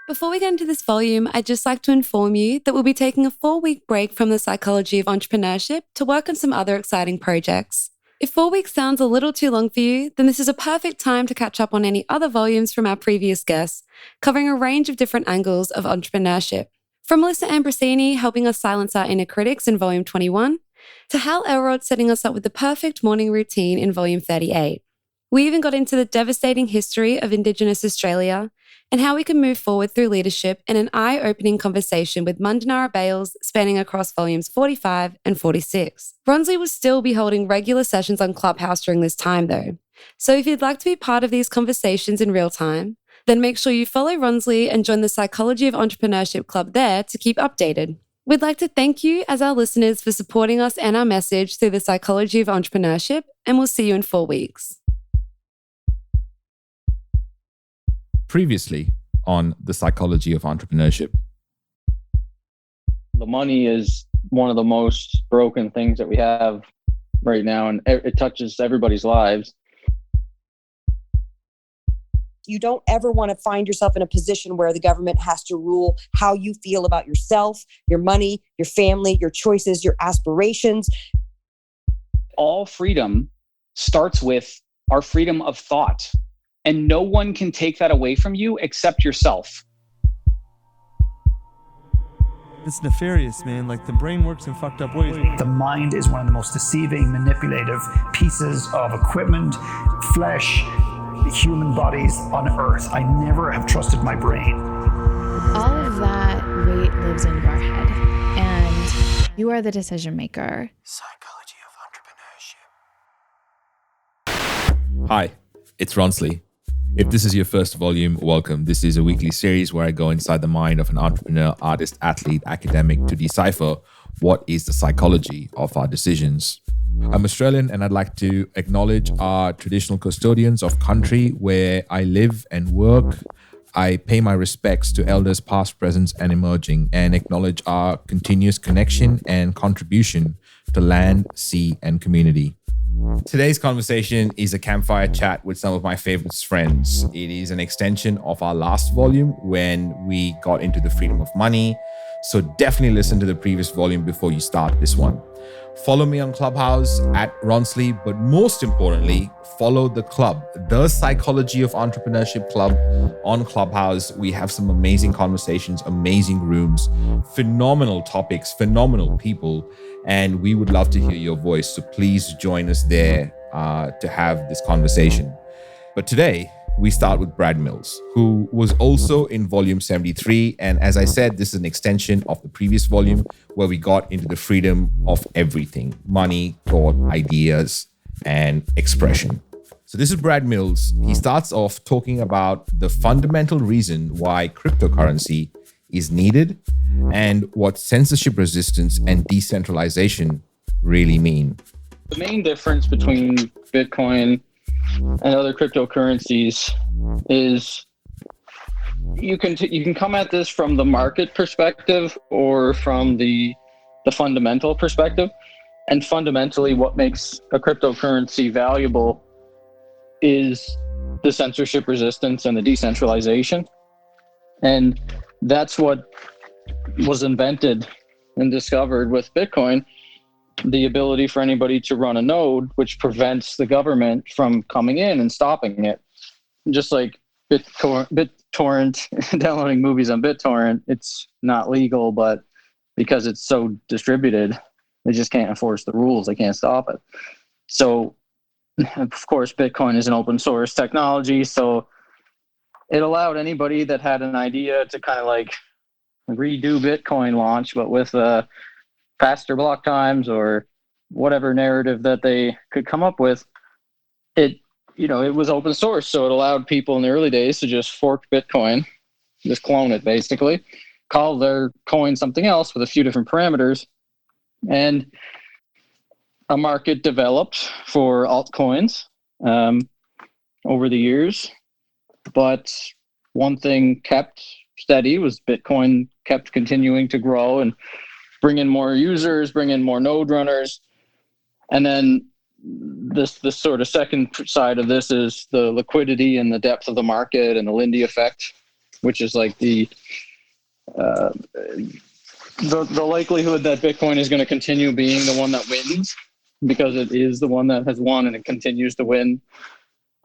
Before we get into this volume, I'd just like to inform you that we'll be taking a 4-week break from the psychology of entrepreneurship to work on some other exciting projects. If 4 weeks sounds a little too long for you, then this is a perfect time to catch up on any other volumes from our previous guests, covering a range of different angles of entrepreneurship. From Melissa Ambrosini helping us silence our inner critics in volume 21, to Hal Elrod setting us up with the perfect morning routine in volume 38. We even got into the devastating history of Indigenous Australia and how we can move forward through leadership in an eye-opening conversation with Mundanara Bales spanning across volumes 45 and 46. Ronsley will still be holding regular sessions on Clubhouse during this time though. So if you'd like to be part of these conversations in real time, then make sure you follow Ronsley and join the Psychology of Entrepreneurship Club there to keep updated. We'd like to thank you as our listeners for supporting us and our message through the Psychology of Entrepreneurship, and we'll see you in 4 weeks. Previously on the Psychology of Entrepreneurship. The money is one of the most broken things that we have right now, and it touches everybody's lives. You don't ever want to find yourself in a position where the government has to rule how you feel about yourself, your money, your family, your choices, your aspirations. All freedom starts with our freedom of thought. And no one can take that away from you except yourself. It's nefarious, man. Like, the brain works in fucked up ways. The mind is one of the most deceiving, manipulative pieces of equipment, flesh, human bodies on earth. I never have trusted my brain. All of that weight lives in your head, and you are the decision maker. Psychology of Entrepreneurship. Hi, it's Ronsley. If this is your first volume, welcome. This is a weekly series where I go inside the mind of an entrepreneur, artist, athlete, academic to decipher what is the psychology of our decisions. I'm Australian and I'd like to acknowledge our traditional custodians of country where I live and work. I pay my respects to elders past, present, and emerging, and acknowledge our continuous connection and contribution to land, sea, and community. Today's conversation is a campfire chat with some of my favorite friends. It is an extension of our last volume when we got into the freedom of money. So definitely listen to the previous volume before you start this one. Follow me on Clubhouse at Ronsley, but most importantly, follow the club, the Psychology of Entrepreneurship Club on Clubhouse. We have some amazing conversations, amazing rooms, phenomenal topics, phenomenal people, and we would love to hear your voice. So please join us there to have this conversation. But today, we start with Brad Mills, who was also in volume 73. And as I said, this is an extension of the previous volume where we got into the freedom of everything: money, thought, ideas, and expression. So this is Brad Mills. He starts off talking about the fundamental reason why cryptocurrency is needed and what censorship resistance and decentralization really mean. The main difference between Bitcoin and other cryptocurrencies is you can come at this from the market perspective or from the fundamental perspective. And fundamentally, what makes a cryptocurrency valuable is the censorship resistance and the decentralization. And that's what was invented and discovered with Bitcoin. The ability for anybody to run a node, which prevents the government from coming in and stopping it. Just like BitTorrent, downloading movies on BitTorrent, it's not legal, but because it's so distributed, they just can't enforce the rules. They can't stop it. So, of course, Bitcoin is an open source technology, so it allowed anybody that had an idea to kind of like redo Bitcoin launch, but with faster block times or whatever narrative that they could come up with. It was open source, so it allowed people in the early days to just fork Bitcoin, just clone it basically, call their coin something else with a few different parameters, and a market developed for altcoins over the years. But one thing kept steady was Bitcoin kept continuing to grow and bring in more users, bring in more node runners. And then this sort of second side of this is the liquidity and the depth of the market and the Lindy effect. which is like the likelihood that Bitcoin is going to continue being the one that wins, because it is the one that has won and it continues to win.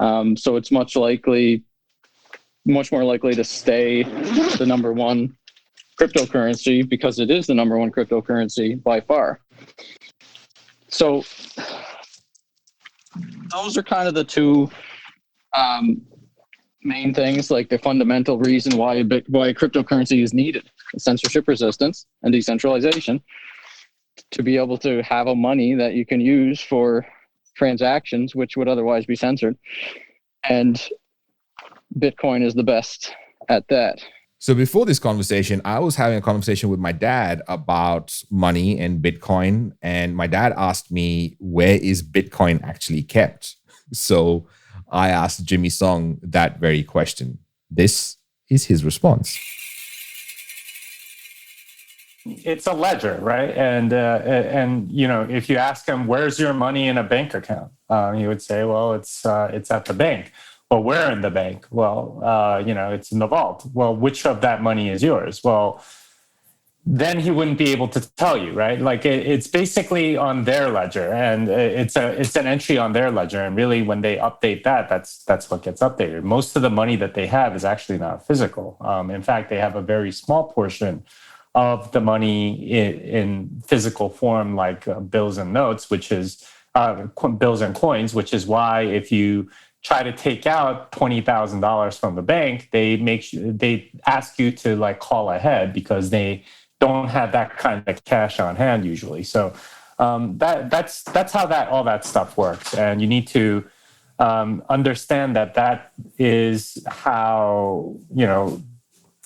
So it's much more likely to stay the number one cryptocurrency, because it is the number one cryptocurrency by far. So those are kind of the two main things, like the fundamental reason why cryptocurrency is needed: censorship resistance and decentralization, to be able to have a money that you can use for transactions which would otherwise be censored. And Bitcoin is the best at that. So before this conversation, I was having a conversation with my dad about money and Bitcoin. And my dad asked me, where is Bitcoin actually kept? So I asked Jimmy Song that very question. This is his response. It's a ledger, right? And you know, if you ask him, where's your money in a bank account? He would say, well, it's at the bank. Well, where in the bank? Well, you know, it's in the vault. Well, which of that money is yours? Well, then he wouldn't be able to tell you, right? Like it's basically on their ledger, and it's an entry on their ledger. And really, when they update that, that's what gets updated. Most of the money that they have is actually not physical. In fact, they have a very small portion of the money in physical form, like bills and notes, which is bills and coins, which is why if you try to take out $20,000 from the bank, they ask you to like call ahead, because they don't have that kind of cash on hand usually. So that's how all that stuff works, and you need to understand that is how, you know,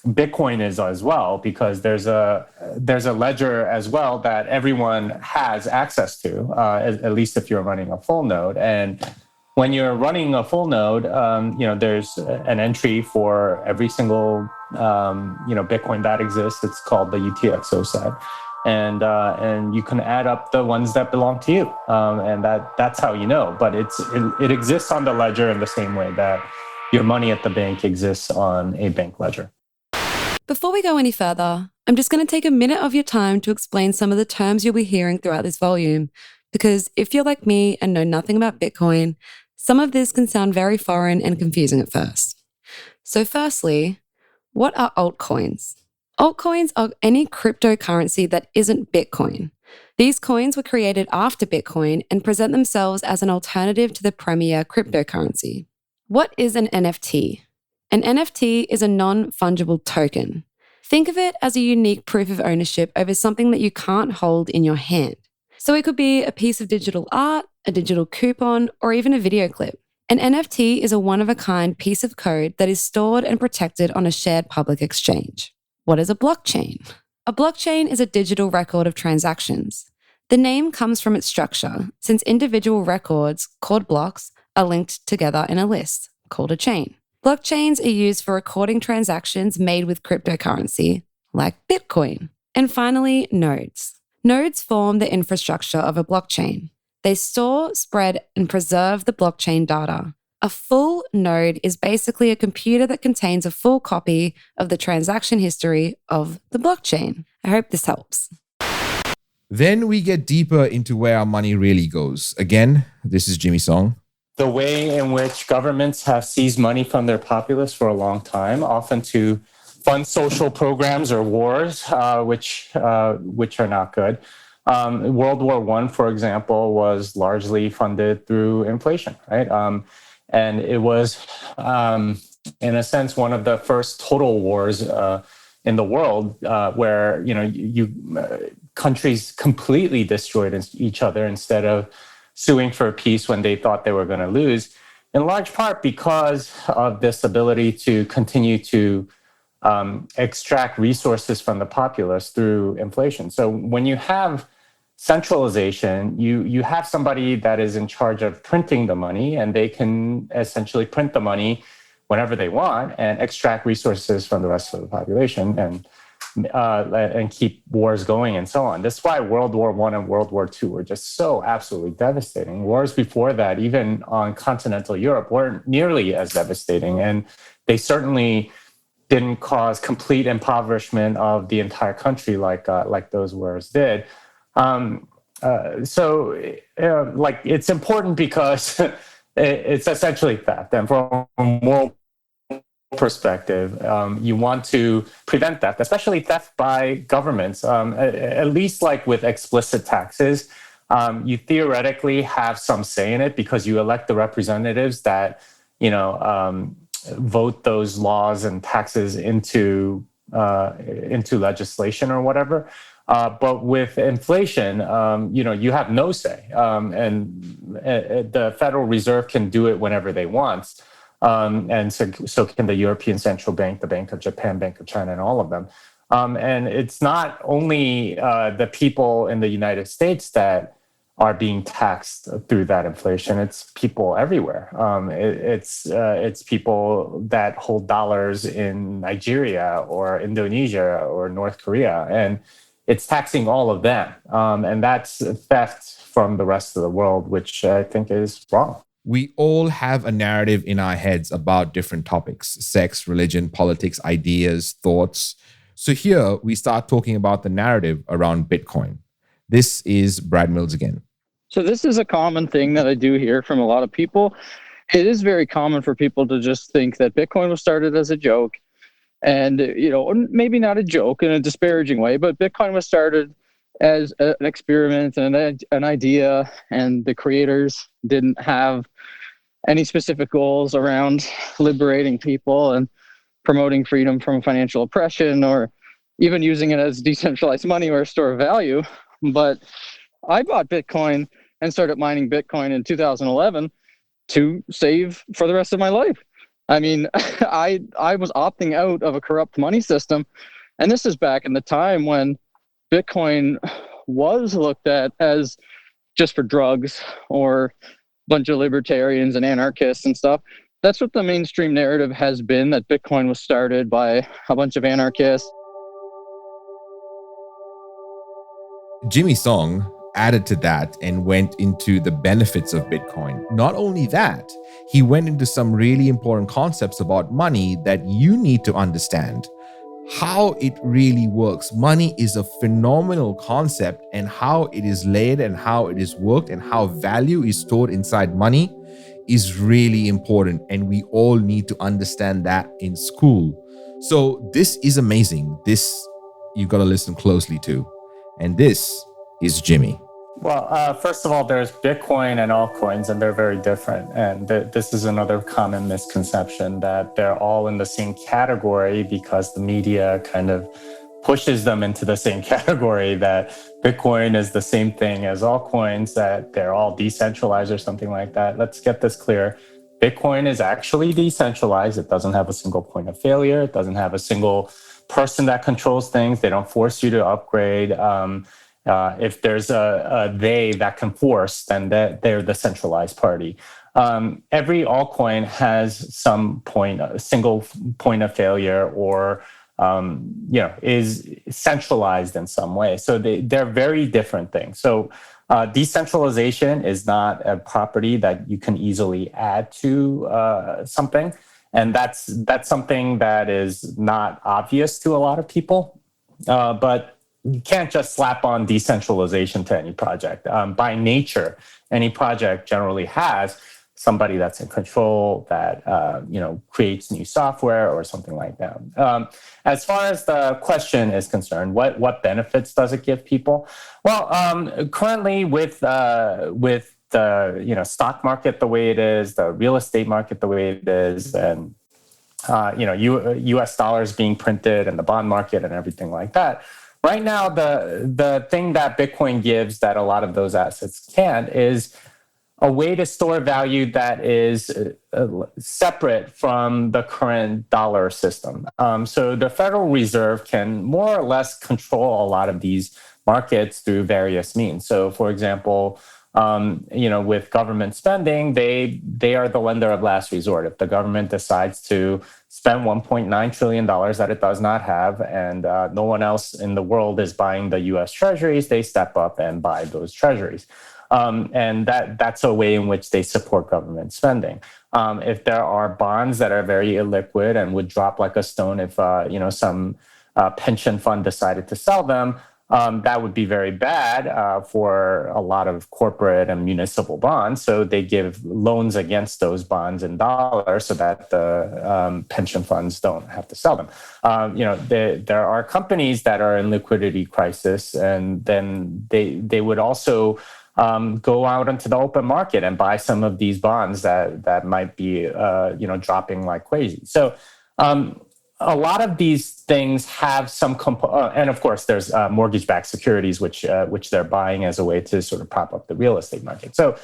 Bitcoin is as well, because there's a ledger as well that everyone has access to, at least if you're running a full node. And when you're running a full node, you know, there's an entry for every single you know, Bitcoin that exists. It's called the UTXO set, and you can add up the ones that belong to you, and that's how you know. But it exists on the ledger in the same way that your money at the bank exists on a bank ledger. Before we go any further, I'm just going to take a minute of your time to explain some of the terms you'll be hearing throughout this volume, because if you're like me and know nothing about Bitcoin, some of this can sound very foreign and confusing at first. So firstly, what are altcoins? Altcoins are any cryptocurrency that isn't Bitcoin. These coins were created after Bitcoin and present themselves as an alternative to the premier cryptocurrency. What is an NFT? An NFT is a non-fungible token. Think of it as a unique proof of ownership over something that you can't hold in your hand. So it could be a piece of digital art, a digital coupon, or even a video clip. An NFT is a one-of-a-kind piece of code that is stored and protected on a shared public exchange. What is a blockchain? A blockchain is a digital record of transactions. The name comes from its structure, since individual records, called blocks, are linked together in a list, called a chain. Blockchains are used for recording transactions made with cryptocurrency, like Bitcoin. And finally, nodes. Nodes form the infrastructure of a blockchain. They store, spread, and preserve the blockchain data. A full node is basically a computer that contains a full copy of the transaction history of the blockchain. I hope this helps. Then we get deeper into where our money really goes. Again, this is Jimmy Song. The way in which governments have seized money from their populace for a long time, often to fund social programs or wars, which are not good. World War I, for example, was largely funded through inflation, right? And it was, in a sense, one of the first total wars in the world, where countries completely destroyed each other instead of suing for peace when they thought they were going to lose, in large part because of this ability to continue to extract resources from the populace through inflation. So when you have centralization, you have somebody that is in charge of printing the money, and they can essentially print the money whenever they want and extract resources from the rest of the population and keep wars going and so on. That's why World War I and World War II were just so absolutely devastating. Wars before that, even on continental Europe, weren't nearly as devastating. And they certainly didn't cause complete impoverishment of the entire country like those wars did. Like it's important because it's essentially theft, and from a moral perspective, you want to prevent theft, especially theft by governments. At least like with explicit taxes, you theoretically have some say in it because you elect the representatives that vote those laws and taxes into legislation or whatever. But with inflation, you have no say, and the Federal Reserve can do it whenever they want. And so can the European Central Bank, the Bank of Japan, Bank of China, and all of them. And it's not only the people in the United States that are being taxed through that inflation. It's people everywhere. It's people that hold dollars in Nigeria or Indonesia or North Korea, and it's taxing all of them. And that's theft from the rest of the world, which I think is wrong. We all have a narrative in our heads about different topics: sex, religion, politics, ideas, thoughts. So here we start talking about the narrative around Bitcoin. This is Brad Mills again. So this is a common thing that I do hear from a lot of people. It is very common for people to just think that Bitcoin was started as a joke, and maybe not a joke in a disparaging way, but Bitcoin was started as an experiment and an idea, and the creators didn't have any specific goals around liberating people and promoting freedom from financial oppression, or even using it as decentralized money or a store of value. But I bought Bitcoin and started mining Bitcoin in 2011 to save for the rest of my life. I mean, I was opting out of a corrupt money system. And this is back in the time when Bitcoin was looked at as just for drugs or a bunch of libertarians and anarchists and stuff. That's what the mainstream narrative has been, that Bitcoin was started by a bunch of anarchists. Jimmy Song added to that and went into the benefits of Bitcoin. Not only that, he went into some really important concepts about money that you need to understand. How it really works. Money is a phenomenal concept, and how it is laid and how it is worked and how value is stored inside money is really important. And we all need to understand that in school. So this is amazing. This you got to listen closely to. And this is Jimmy. Well, first of all, there's Bitcoin and altcoins, and they're very different. And this is another common misconception, that they're all in the same category because the media kind of pushes them into the same category, that Bitcoin is the same thing as altcoins, that they're all decentralized or something like that. Let's get this clear. Bitcoin is actually decentralized. It doesn't have a single point of failure. It doesn't have a single person that controls things. They don't force you to upgrade. If there's a they that can force, then they're the centralized party. Every altcoin has some single point of failure, or is centralized in some way. So they're very different things. So decentralization is not a property that you can easily add to something. And that's something that is not obvious to a lot of people. But you can't just slap on decentralization to any project. By nature, any project generally has somebody that's in control, that creates new software or something like that. As far as the question is concerned, what benefits does it give people? Well, currently with the stock market the way it is, the real estate market the way it is, and U.S. dollars being printed, and the bond market and everything like that. Right now, the thing that Bitcoin gives that a lot of those assets can't is a way to store value that is separate from the current dollar system. So the Federal Reserve can more or less control a lot of these markets through various means. So, for example, with government spending, they are the lender of last resort. If the government decides to spend $1.9 trillion that it does not have, and no one else in the world is buying the U.S. treasuries, they step up and buy those treasuries. And that's a way in which they support government spending. If there are bonds that are very illiquid and would drop like a stone if some pension fund decided to sell them, that would be very bad for a lot of corporate and municipal bonds. So they give loans against those bonds in dollars so that the pension funds don't have to sell them. There are companies that are in liquidity crisis, and then they would also go out into the open market and buy some of these bonds that might be dropping like crazy. So a lot of these things have some and of course there's mortgage-backed securities which they're buying as a way to sort of prop up the real estate market. So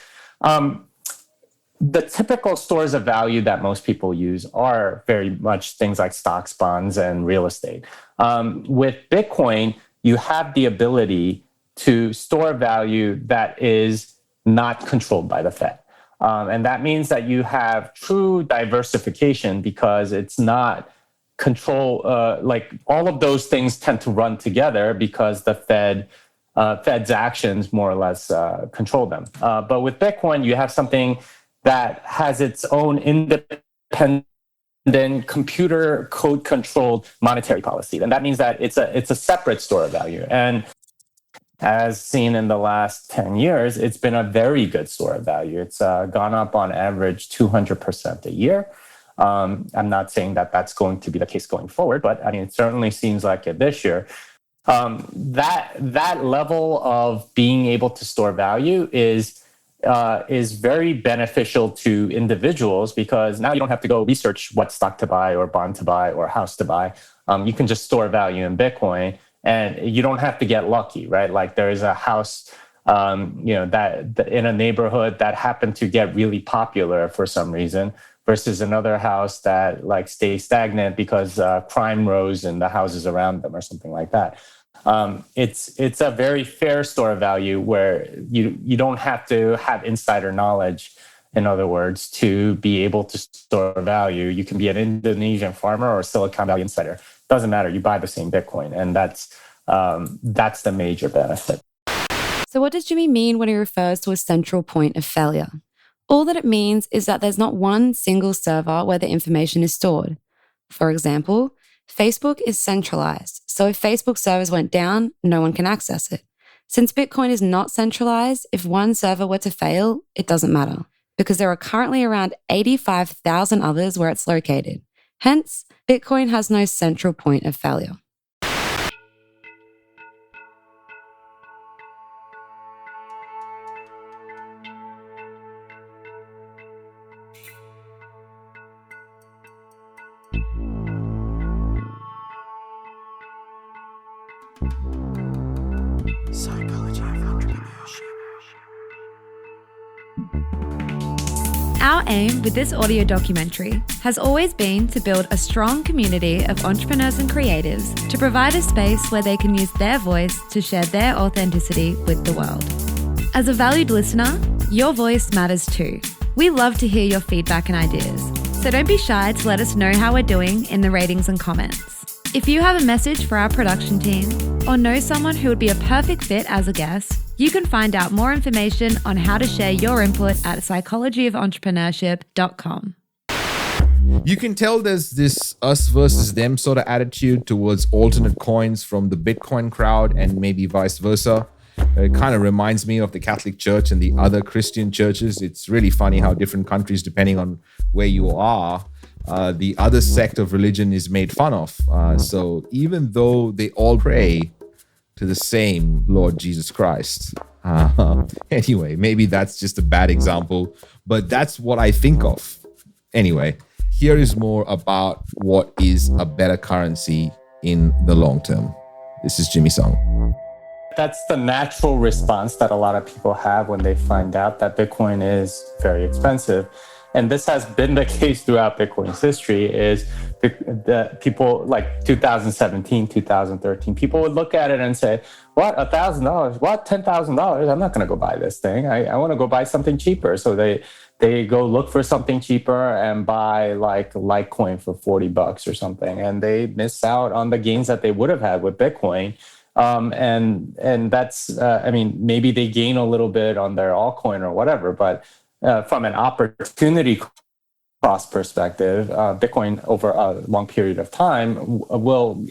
the typical stores of value that most people use are very much things like stocks, bonds, and real estate. With Bitcoin, you have the ability to store value that is not controlled by the Fed. And that means that you have true diversification because it's not like all of those things tend to run together because the Fed's actions more or less control them. But with Bitcoin, you have something that has its own independent computer code controlled monetary policy. And that means that it's a separate store of value. And as seen in the last 10 years, it's been a very good store of value. It's gone up on average 200% a year. I'm not saying that that's going to be the case going forward, but I mean, it certainly seems like it this year. That level of being able to store value is very beneficial to individuals because now you don't have to go research what stock to buy or bond to buy or house to buy. You can just store value in Bitcoin, and you don't have to get lucky, right? Like there is a house, that in a neighborhood that happened to get really popular for some reason, versus another house that like stays stagnant because crime rose in the houses around them or something like that. It's a very fair store of value where you don't have to have insider knowledge, in other words, to be able to store value. You can be an Indonesian farmer or a Silicon Valley insider. Doesn't matter. You buy the same Bitcoin, and that's the major benefit. So what does Jimmy mean when he refers to a central point of failure? All that it means is that there's not one single server where the information is stored. For example, Facebook is centralized, so if Facebook servers went down, no one can access it. Since Bitcoin is not centralized, if one server were to fail, it doesn't matter, because there are currently around 85,000 others where it's located. Hence, Bitcoin has no central point of failure. Psychology of entrepreneurship. Our aim with this audio documentary has always been to build a strong community of entrepreneurs and creatives to provide a space where they can use their voice to share their authenticity with the world. As a valued listener, your voice matters too. We love to hear your feedback and ideas, so don't be shy to let us know how we're doing in the ratings and comments. If you have a message for our production team or know someone who would be a perfect fit as a guest, you can find out more information on how to share your input at psychologyofentrepreneurship.com. You can tell there's this us versus them sort of attitude towards alternate coins from the Bitcoin crowd and maybe vice versa. It kind of reminds me of the Catholic Church and the other Christian churches. It's really funny how different countries, depending on where you are, the other sect of religion is made fun of. So even though they all pray to the same Lord Jesus Christ. Anyway, maybe that's just a bad example, but that's what I think of. Anyway, here is more about what is a better currency in the long term. This is Jimmy Song. That's the natural response that a lot of people have when they find out that Bitcoin is very expensive. And this has been the case throughout Bitcoin's history, is the people like 2017, 2013, people would look at it and say, what, $1,000? What, $10,000? I'm not going to go buy this thing. I want to go buy something cheaper. So they go look for something cheaper and buy like Litecoin for $40 or something. And they miss out on the gains that they would have had with Bitcoin And that's, I mean, maybe they gain a little bit on their altcoin or whatever, but from an opportunity cost perspective, Bitcoin over a long period of time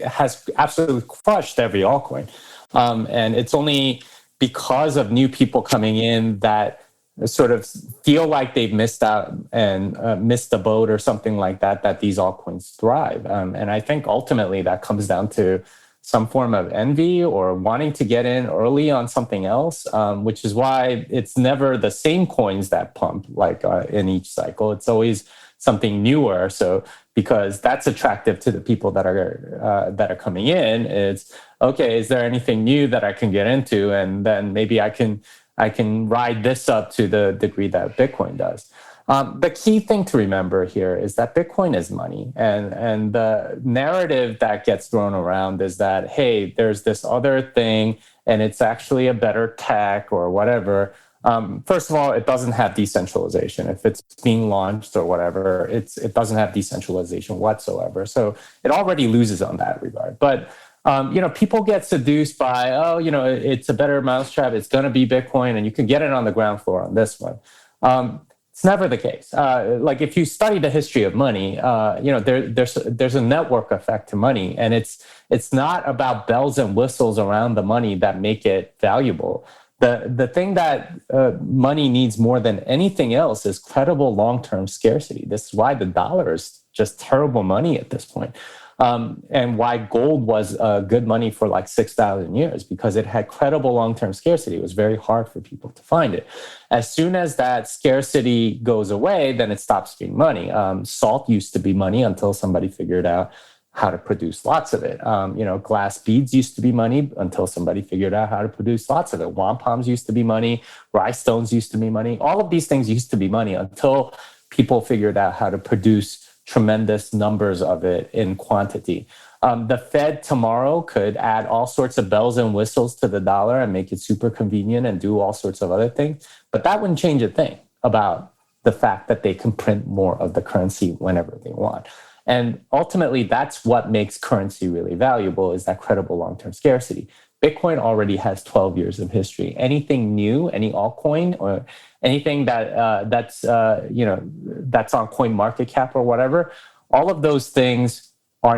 has absolutely crushed every altcoin. And it's only because of new people coming in that sort of feel like they've missed out and missed the boat or something like that, that these altcoins thrive. And I think ultimately that comes down to some form of envy or wanting to get in early on something else, which is why it's never the same coins that pump like in each cycle. It's always something newer. So because that's attractive to the people that are coming in, it's okay, is there anything new that I can get into? And then maybe I can ride this up to the degree that Bitcoin does. The key thing to remember here is that Bitcoin is money. And the narrative that gets thrown around is that, hey, there's this other thing and it's actually a better tech or whatever. First of all, it doesn't have decentralization. If it's being launched or whatever, it doesn't have decentralization whatsoever. So it already loses on that regard. But people get seduced by, it's a better mousetrap. It's going to be Bitcoin, and you can get it on the ground floor on this one. It's never the case. Like if you study the history of money, there's a network effect to money, and it's not about bells and whistles around the money that make it valuable. The thing that money needs more than anything else is credible long-term scarcity. This is why the dollar is just terrible money at this point. And why gold was good money for like 6,000 years, because it had credible long-term scarcity. It was very hard for people to find it. As soon as that scarcity goes away, then it stops being money. Salt used to be money until somebody figured out how to produce lots of it. Glass beads used to be money until somebody figured out how to produce lots of it. Wampums used to be money. Rhinestones used to be money. All of these things used to be money until people figured out how to produce tremendous numbers of it in quantity. The Fed tomorrow could add all sorts of bells and whistles to the dollar and make it super convenient and do all sorts of other things. But that wouldn't change a thing about the fact that they can print more of the currency whenever they want. And ultimately, that's what makes currency really valuable, is that credible long-term scarcity. Bitcoin already has 12 years of history. Anything new, any altcoin or anything that's on coin market cap or whatever, all of those things are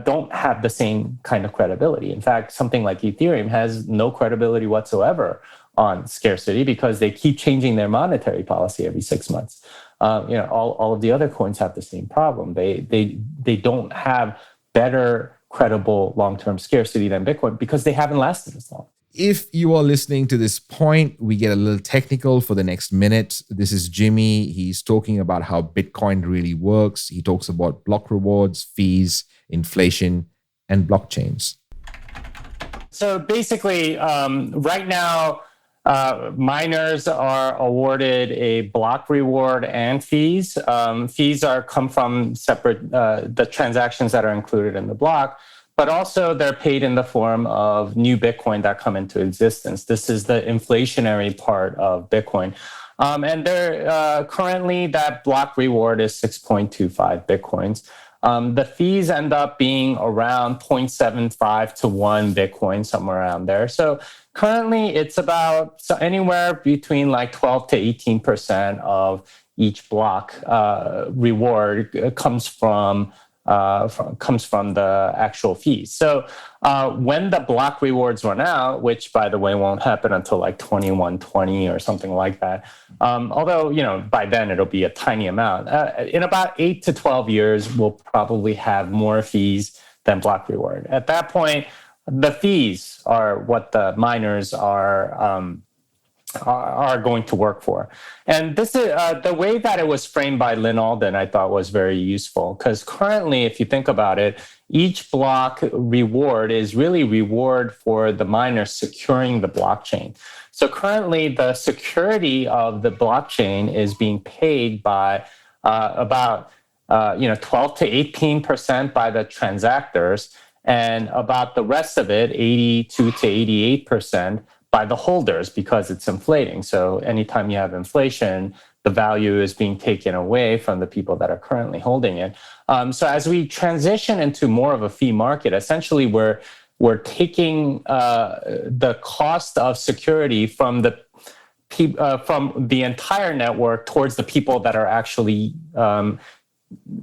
don't have the same kind of credibility. In fact, something like Ethereum has no credibility whatsoever on scarcity because they keep changing their monetary policy every 6 months. All of the other coins have the same problem. They don't have better credible long-term scarcity than Bitcoin because they haven't lasted as long. If you are listening to this point, we get a little technical for the next minute. This is Jimmy. He's talking about how Bitcoin really works. He talks about block rewards, fees, inflation, and blockchains. So basically, right now, miners are awarded a block reward and fees. Fees come from separate the transactions that are included in the block, but also they're paid in the form of new Bitcoin that come into existence. This is the inflationary part of Bitcoin. And they're currently that block reward is 6.25 Bitcoins. The fees end up being around 0.75 to 1 Bitcoin, somewhere around there. So currently, it's about anywhere between like 12 to 18% of each block reward comes from the actual fees. So when the block rewards run out, which by the way won't happen until like 2120 or something like that, although by then it'll be a tiny amount. In about 8 to 12 years, we'll probably have more fees than block reward. At that point, the fees are what the miners are going to work for. And this is the way that it was framed by Lynn Alden, I thought was very useful, because currently, if you think about it, each block reward is really reward for the miner securing the blockchain. So currently, the security of the blockchain is being paid by about 12 to 18% by the transactors, and about the rest of it, 82 to 88%, by the holders, because it's inflating. So anytime you have inflation, the value is being taken away from the people that are currently holding it. So as we transition into more of a fee market, essentially we're we're taking the cost of security from the entire network towards the people that are actually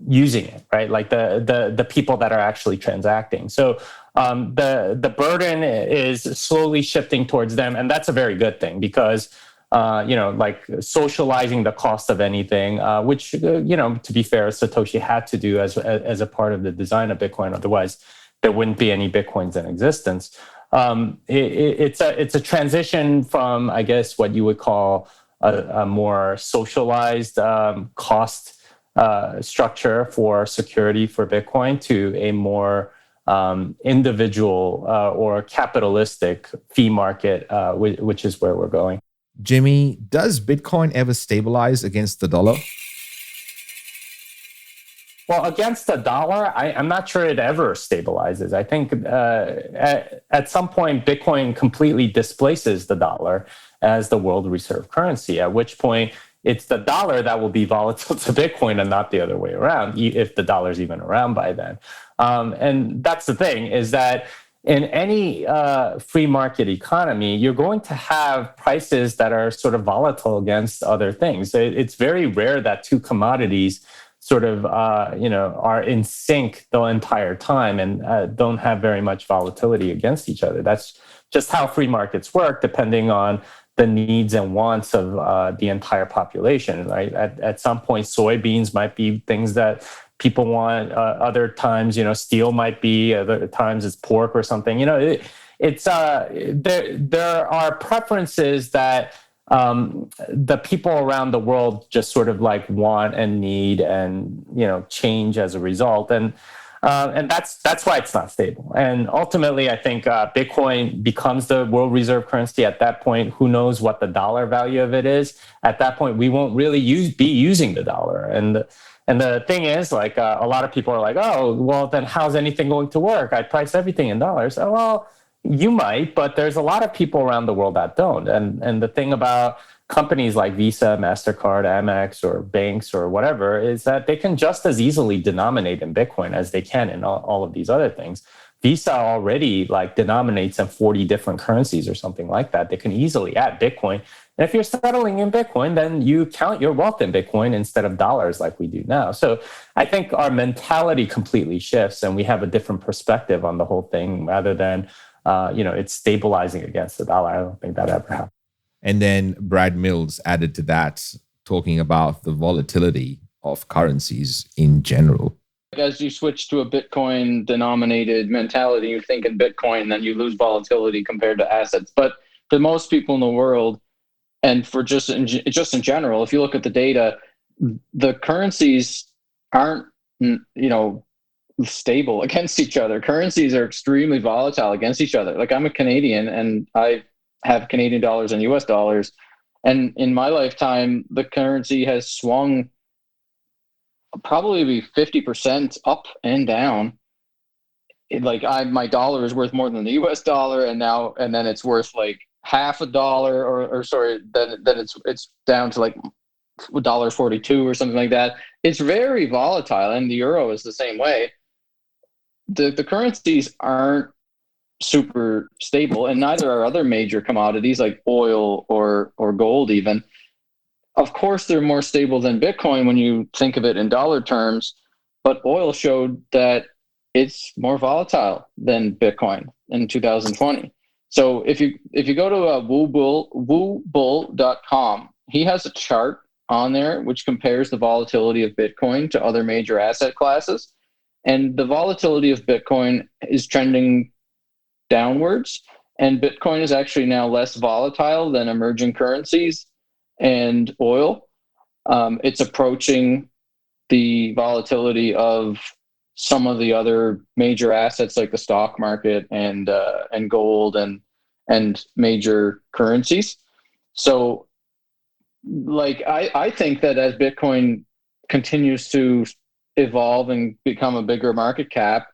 using it, right? Like the people that are actually transacting. So the burden is slowly shifting towards them, and that's a very good thing because like socializing the cost of anything, which to be fair, Satoshi had to do as a part of the design of Bitcoin. Otherwise, there wouldn't be any Bitcoins in existence. It's a transition from, I guess, what you would call a more socialized cost structure for security for Bitcoin to a more individual or capitalistic fee market, which is where we're going. Jimmy, does Bitcoin ever stabilize against the dollar? Well, against the dollar, I'm not sure it ever stabilizes. I think at some point, Bitcoin completely displaces the dollar as the world reserve currency, at which point it's the dollar that will be volatile to Bitcoin and not the other way around, if the dollar's even around by then. And that's the thing, is that in any free market economy, you're going to have prices that are sort of volatile against other things. It's very rare that two commodities sort of, are in sync the entire time and don't have very much volatility against each other. That's just how free markets work, depending on the needs and wants of the entire population, right? At some point, soybeans might be things that people want. Other times, steel might be. Other times, it's pork or something. There are preferences that the people around the world just sort of like want and need and change as a result, and that's why it's not stable. And ultimately, I think Bitcoin becomes the world reserve currency. At that point, who knows what the dollar value of it is? At that point, we won't really be using the dollar. And the thing is, like a lot of people are like, oh, well, then how's anything going to work? I price everything in dollars. Oh, well, you might, but there's a lot of people around the world that don't. And the thing about companies like Visa, MasterCard, Amex, or banks or whatever is that they can just as easily denominate in Bitcoin as they can in all of these other things. Visa already denominates in 40 different currencies or something like that. They can easily add Bitcoin. And if you're settling in Bitcoin, then you count your wealth in Bitcoin instead of dollars like we do now. So I think our mentality completely shifts and we have a different perspective on the whole thing rather than it's stabilizing against the dollar. I don't think that ever happened. And then Brad Mills added to that, talking about the volatility of currencies in general. As you switch to a Bitcoin denominated mentality, you think in Bitcoin, then you lose volatility compared to assets. But for most people in the world, and for just in general, if you look at the data, the currencies aren't, stable against each other. Currencies are extremely volatile against each other. Like, I'm a Canadian and I have Canadian dollars and US dollars. And in my lifetime, the currency has swung probably 50% up and down. My dollar is worth more than the US dollar, and then it's worth like half a dollar then it's down to like $1.42 or something like that. It's very volatile, and the euro is the same way. The currencies aren't super stable, and neither are other major commodities like oil or gold even. Of course, they're more stable than Bitcoin when you think of it in dollar terms, but oil showed that it's more volatile than Bitcoin in 2020. So if you go to woobull.com, he has a chart on there which compares the volatility of Bitcoin to other major asset classes. And the volatility of Bitcoin is trending downwards, and Bitcoin is actually now less volatile than emerging currencies and oil. It's approaching the volatility of some of the other major assets like the stock market and gold and major currencies. So, I think that as Bitcoin continues to evolve and become a bigger market cap,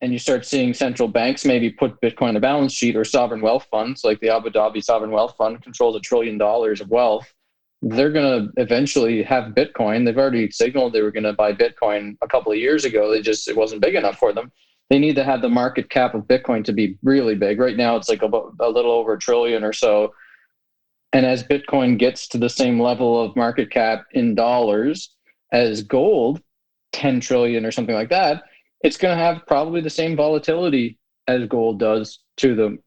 and you start seeing central banks maybe put Bitcoin on the balance sheet, or sovereign wealth funds like the Abu Dhabi Sovereign Wealth Fund controls $1 trillion of wealth, they're going to eventually have Bitcoin. They've already signaled they were going to buy Bitcoin a couple of years ago. It wasn't big enough for them. they need to have the market cap of Bitcoin to be really big. Right now, it's like about a little over $1 trillion or so. And as Bitcoin gets to the same level of market cap in dollars as gold, 10 trillion or something like that, it's going to have probably the same volatility as gold does to the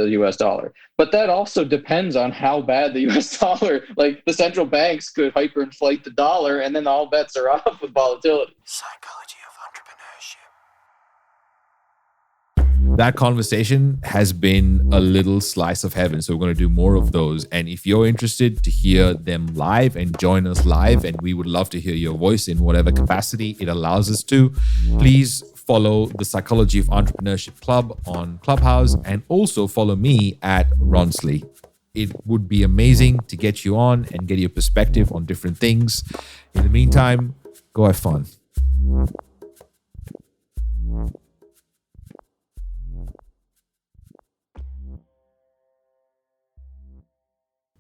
US dollar. But that also depends on how bad the US dollar, like the central banks could hyperinflate the dollar, and then all bets are off with volatility. Psychology of entrepreneurship. That conversation has been a little slice of heaven. So we're going to do more of those. And if you're interested to hear them live and join us live, and we would love to hear your voice in whatever capacity it allows us to, please follow the Psychology of Entrepreneurship Club on Clubhouse, and also follow me at Ronsley. It would be amazing to get you on and get your perspective on different things. In the meantime, go have fun.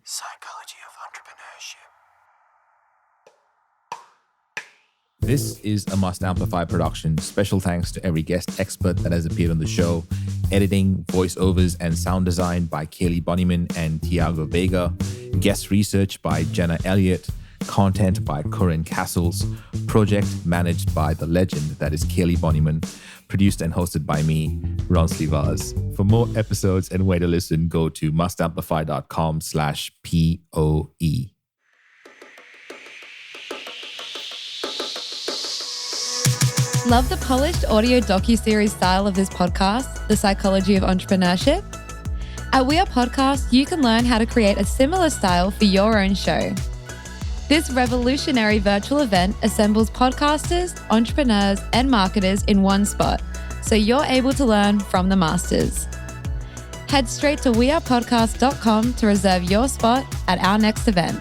Psychology of entrepreneurship. This is a Must Amplify production. Special thanks to every guest expert that has appeared on the show. Editing, voiceovers, and sound design by Kaylee Bonnyman and Tiago Vega. Guest research by Jenna Elliott. Content by Corinne Castles. Project managed by the legend that is Kaylee Bonnyman. Produced and hosted by me, Ronsley Vaz. For more episodes and way to listen, go to mustamplify.com/POE. Love the polished audio docuseries style of this podcast, The Psychology of Entrepreneurship? At We Are Podcast, you can learn how to create a similar style for your own show. This revolutionary virtual event assembles podcasters, entrepreneurs, and marketers in one spot, so you're able to learn from the masters. Head straight to wearepodcast.com to reserve your spot at our next event.